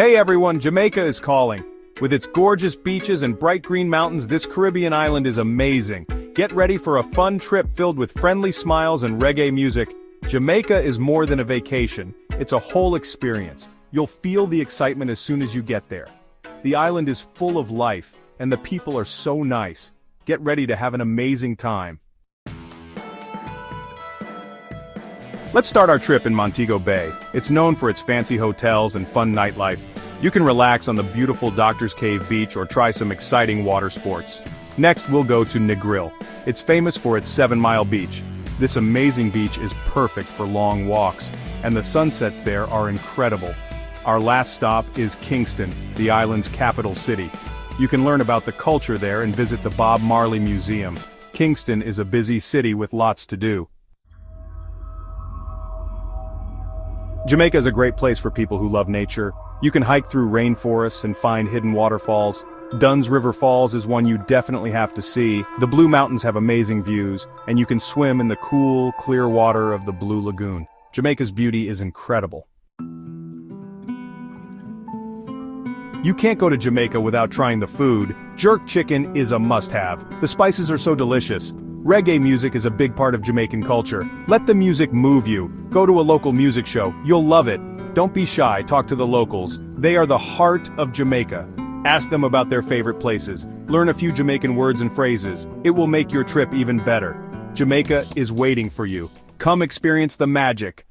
Hey everyone, Jamaica is calling. With its gorgeous beaches and bright green mountains, this Caribbean island is amazing. Get ready for a fun trip filled with friendly smiles and reggae music. Jamaica is more than a vacation. It's a whole experience. You'll feel the excitement as soon as you get there. The island is full of life, and the people are so nice. Get ready to have an amazing time. Let's start our trip in Montego Bay. It's known for its fancy hotels and fun nightlife. You can relax on the beautiful Doctor's Cave beach or try some exciting water sports. Next, we'll go to Negril. It's famous for its 7-mile beach. This amazing beach is perfect for long walks, and the sunsets there are incredible. Our last stop is Kingston, the island's capital city. You can learn about the culture there and visit the Bob Marley Museum. Kingston is a busy city with lots to do. Jamaica is a great place for people who love nature. You can hike through rainforests and find hidden waterfalls. Dunn's River Falls is one you definitely have to see. The Blue Mountains have amazing views, and you can swim in the cool, clear water of the Blue Lagoon. Jamaica's beauty is incredible. You can't go to Jamaica without trying the food. Jerk chicken is a must-have. The spices are so delicious. Reggae music is a big part of Jamaican culture. Let the music move you. Go to a local music show. You'll love it. Don't be shy, talk to the locals. They are the heart of Jamaica. Ask them about their favorite places. Learn a few Jamaican words and phrases. It will make your trip even better. Jamaica is waiting for you. Come experience the magic.